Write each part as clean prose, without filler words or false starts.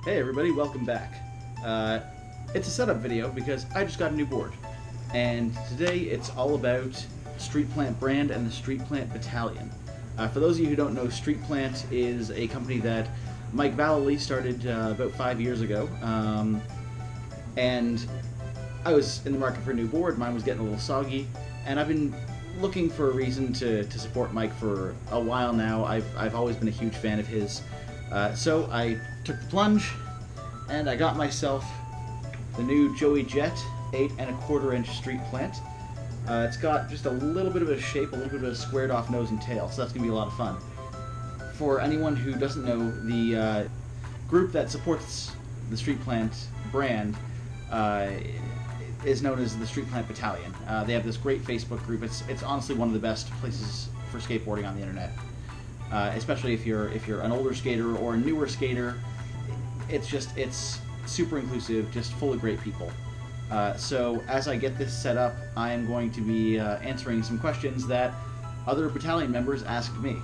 Hey everybody, welcome back. It's a setup video because I just got a new board. And today it's all about Street Plant brand and the Street Plant Battalion. For those of you who don't know, Street Plant is a company that Mike Vallely started about 5 years ago. And I was in the market for a new board, mine was getting a little soggy, and I've been looking for a reason to support Mike for a while now. I've always been a huge fan of his. So I took the plunge, and I got myself the new Joey Jett 8 1/4 inch Street Plant. It's got just a little bit of a shape, a little bit of a squared off nose and tail, so that's going to be a lot of fun. For anyone who doesn't know, the group that supports the Street Plant brand is known as the Street Plant Battalion. They have this great Facebook group. It's honestly one of the best places for skateboarding on the internet. Especially if you're an older skater or a newer skater. It's super inclusive, just full of great people. So as I get this set up, I am going to be answering some questions that other battalion members asked me.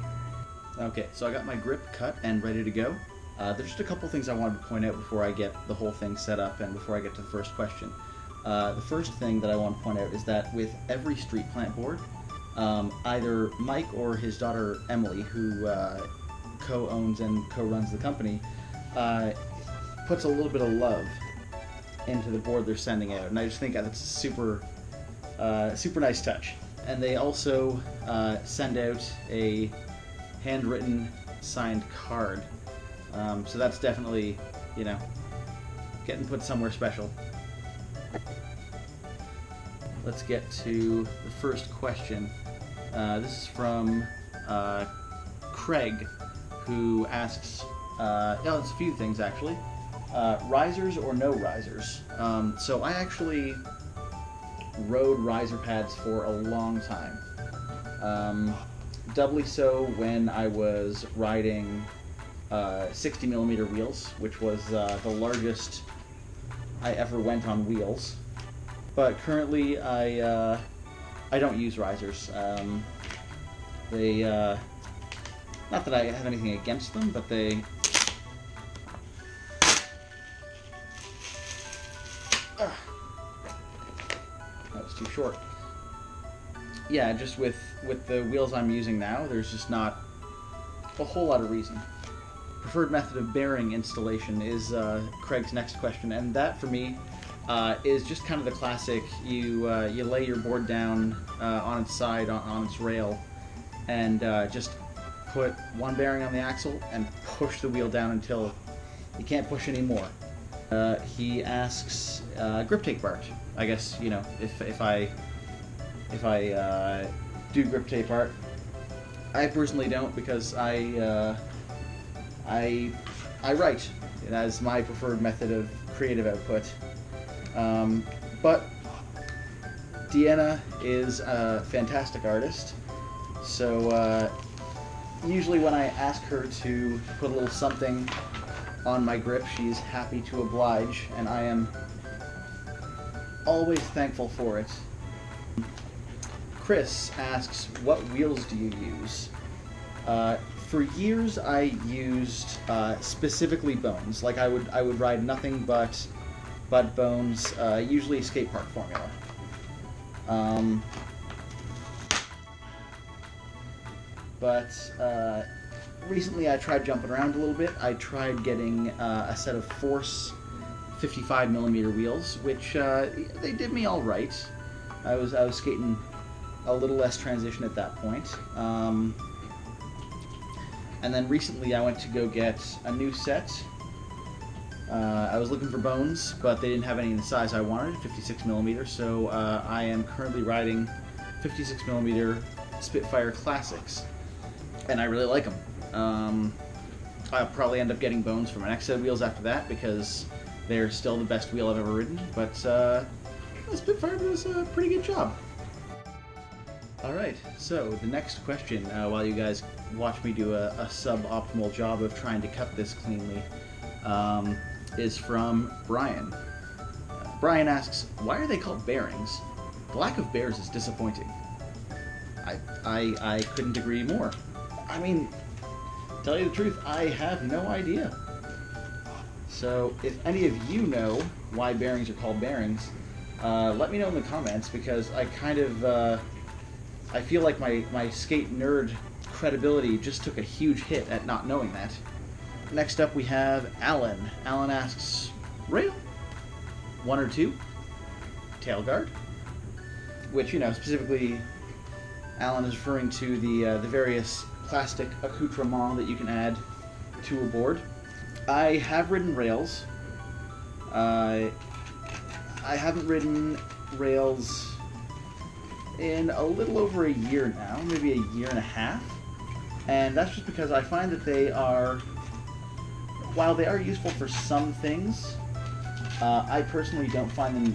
Okay, so I got my grip cut and ready to go. There's just a couple things I wanted to point out before I get the whole thing set up and before I get to the first question. The first thing that I want to point out is that with every Street Plant board, either Mike or his daughter Emily, who co-owns and co-runs the company, puts a little bit of love into the board they're sending out, and I just think that's a super nice touch. And they also send out a handwritten signed card, so that's definitely, you know, getting put somewhere special. Let's get to the first question. This is from Craig, who asks, it's a few things actually. Risers or no risers? So I actually rode riser pads for a long time. Doubly so when I was riding 60mm wheels, which was the largest I ever went on wheels. But currently, I don't use risers. They, not that I have anything against them, but they... That was too short. Yeah, just with the wheels I'm using now, there's just not a whole lot of reason. Preferred method of bearing installation is Craig's next question, and that for me is just kind of the classic. You lay your board down on its side, on its rail, and just put one bearing on the axle and push the wheel down until you can't push anymore. He asks grip tape art. I guess, you know, if I do grip tape art. I personally don't, because I write. That is my preferred method of creative output. But Deanna is a fantastic artist, so usually when I ask her to put a little something on my grip, she's happy to oblige, and I am always thankful for it. Chris asks, what wheels do you use? For years I used specifically Bones. Like I would ride nothing but Bones, usually skate park formula. But recently I tried jumping around a little bit. I tried getting a set of Force 55mm wheels, which they did me all right. I was skating a little less transition at that point. And then recently I went to go get a new set. I was looking for Bones, but they didn't have any in the size I wanted, 56mm, so I am currently riding 56mm Spitfire Classics, and I really like them. I'll probably end up getting Bones for my next set of wheels after that, because they're still the best wheel I've ever ridden, but Spitfire does a pretty good job. Alright, so the next question, while you guys watch me do a suboptimal job of trying to cut this cleanly, is from Brian. Brian asks, why are they called bearings? The lack of bears is disappointing. I couldn't agree more. I mean, tell you the truth, I have no idea. So if any of you know why bearings are called bearings, let me know in the comments, because I kind of, I feel like my skate nerd credibility just took a huge hit at not knowing that. Next up we have Alan. Alan asks, rail? 1 or 2? Tail guard? Which, you know, specifically Alan is referring to the various plastic accoutrements that you can add to a board. I have ridden rails. I haven't ridden rails in a little over a year now, maybe a year and a half. And that's just because I find that they are, while they are useful for some things, I personally don't find them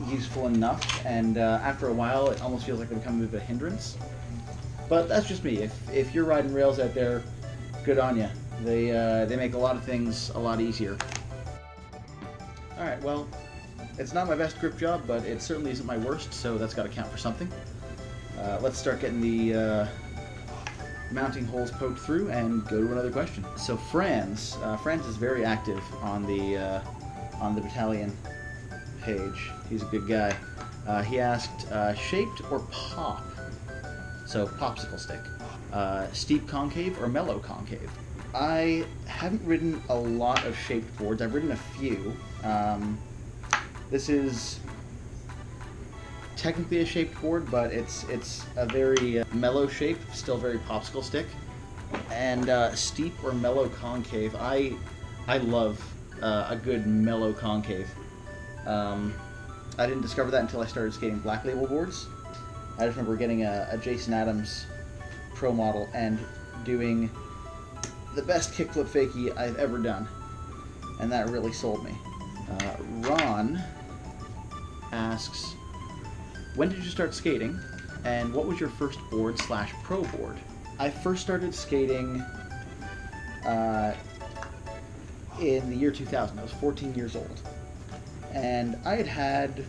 useful enough, and after a while it almost feels like they become a bit of a hindrance. But that's just me. If you're riding rails out there, good on you. They make a lot of things a lot easier. Alright, well, it's not my best grip job, but it certainly isn't my worst, so that's got to count for something. Let's start getting the mounting holes poked through and go to another question. So Franz is very active on the battalion page. He's a good guy. He asked, shaped or pop? So popsicle stick. Steep concave or mellow concave? I haven't ridden a lot of shaped boards. I've ridden a few. This is technically a shaped board, but it's a very mellow shape, still very popsicle stick. And steep or mellow concave, I love a good mellow concave. I didn't discover that until I started skating Black Label boards. I just remember getting a Jason Adams Pro model and doing the best kickflip fakie I've ever done, and that really sold me. Ron asks, when did you start skating, and what was your first board / pro board? I first started skating in the year 2000. I was 14 years old. And I had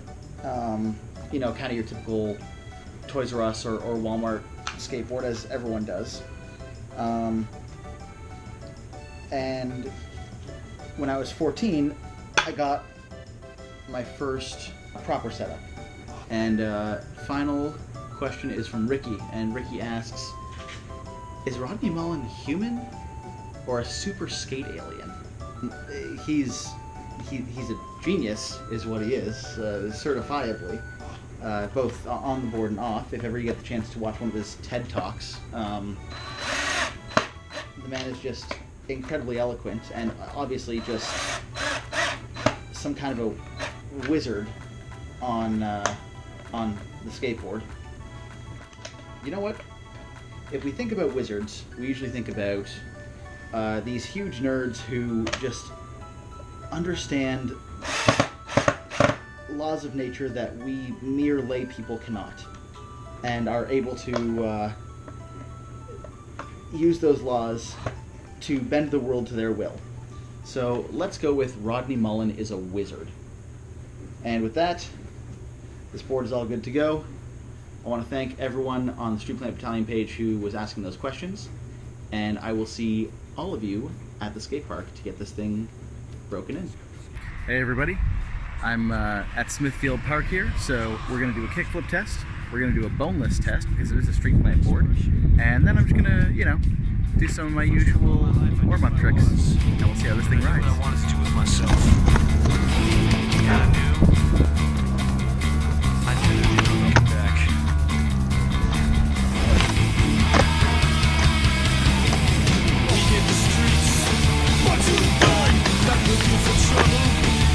you know, kind of your typical Toys R Us or Walmart skateboard, as everyone does. And when I was 14, I got my first proper setup. And final question is from Ricky, and Ricky asks, is Rodney Mullen human or a super skate alien? He's a genius, is what he is, certifiably, both on the board and off. If ever you get the chance to watch one of his TED Talks, the man is just incredibly eloquent, and obviously just some kind of a wizard on the skateboard. You know what? If we think about wizards, we usually think about these huge nerds who just understand laws of nature that we mere lay people cannot, and are able to use those laws to bend the world to their will. So let's go with Rodney Mullen is a wizard. And with that, this board is all good to go. I want to thank everyone on the Street Plant Battalion page who was asking those questions, and I will see all of you at the skate park to get this thing broken in. Hey everybody, I'm at Smithfield Park here, so we're going to do a kickflip test, we're going to do a boneless test because it is a Street Plant board, and then I'm just going to, you know, do some of my usual warm-up tricks, and we'll see how this thing rides. I wanted to do with myself. I knew looking back. We hit the streets, march to the gun, not looking for trouble.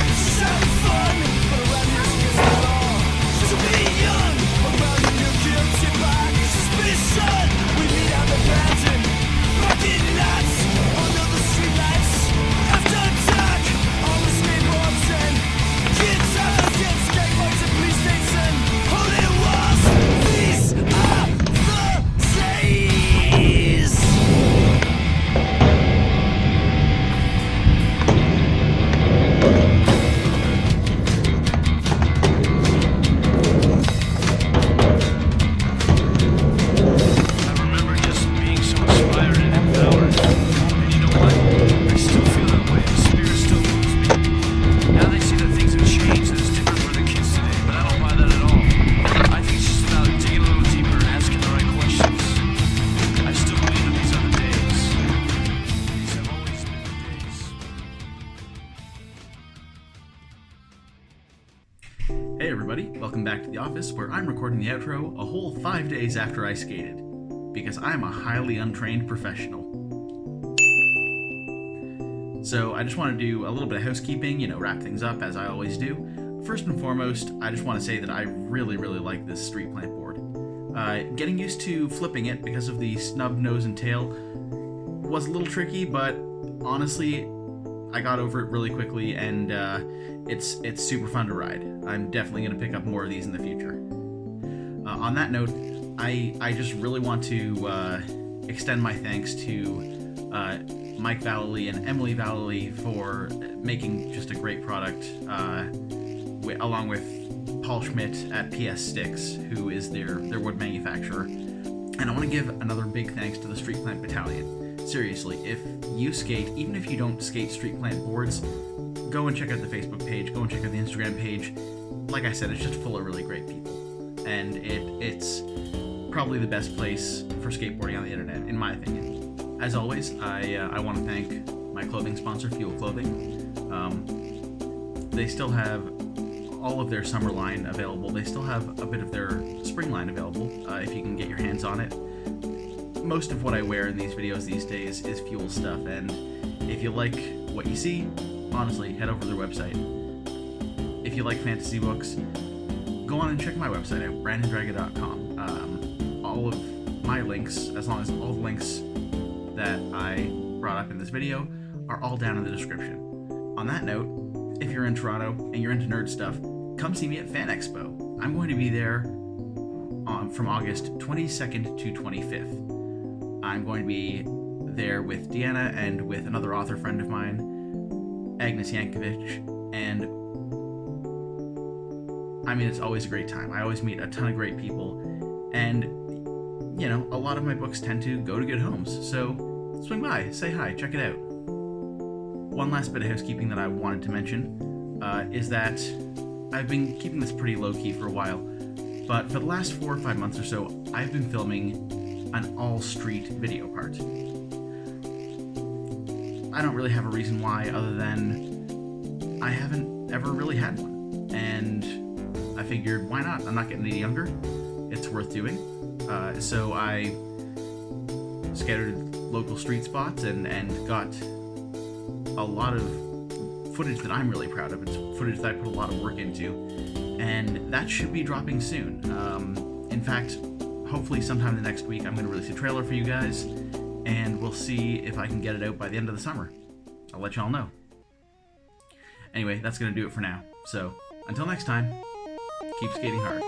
Just having fun, but around here it's against the law. To be young, around here you're guilty by suspicion. We meet out the pattern, parking lots, under the streetlights. After dark, all the Hey everybody, welcome back to the office where I'm recording the outro a whole 5 days after I skated, because I'm a highly untrained professional. So I just want to do a little bit of housekeeping, wrap things up as I always do. First and foremost, I just want to say that I really like this Street Plant board. Getting used to flipping it because of the snub nose and tail was a little tricky, but honestly, I got over it really quickly, and it's super fun to ride. I'm definitely going to pick up more of these in the future. On that note, I just really want to extend my thanks to Mike Vallely and Emily Vallely for making just a great product, along with Paul Schmidt at PS Sticks, who is their wood manufacturer. And I want to give another big thanks to the Street Plant Battalion. Seriously, if you skate, even if you don't skate Street Plant boards, go and check out the Facebook page, go and check out the Instagram page. Like I said, it's just full of really great people. And it's probably the best place for skateboarding on the internet, in my opinion. As always, I want to thank my clothing sponsor, Fuel Clothing. They still have all of their summer line available. They still have a bit of their spring line available, if you can get your hands on it. Most of what I wear in these videos these days is Fuel stuff, and if you like what you see, honestly, head over to their website. If you like fantasy books, go on and check my website out, brandondraga.com. All of my links, as long as all the links that I brought up in this video, are all down in the description. On that note, if you're in Toronto and you're into nerd stuff, come see me at Fan Expo. I'm going to be there from August 22nd to 25th. I'm going to be there with Deanna and with another author friend of mine, Agnes Yankovic, and I mean, it's always a great time. I always meet a ton of great people, and a lot of my books tend to go to good homes, so swing by, say hi, check it out. One last bit of housekeeping that I wanted to mention is that I've been keeping this pretty low-key for a while, but for the last 4 or 5 months or so, I've been filming an all-street video part. I don't really have a reason why, other than I haven't ever really had one, and I figured, why not? I'm not getting any younger. It's worth doing. So I scattered local street spots and got a lot of footage that I'm really proud of. It's footage that I put a lot of work into, and that should be dropping soon. In fact, hopefully sometime the next week I'm going to release a trailer for you guys, and we'll see if I can get it out by the end of the summer. I'll let y'all know. Anyway, that's going to do it for now. So, until next time, keep skating hard.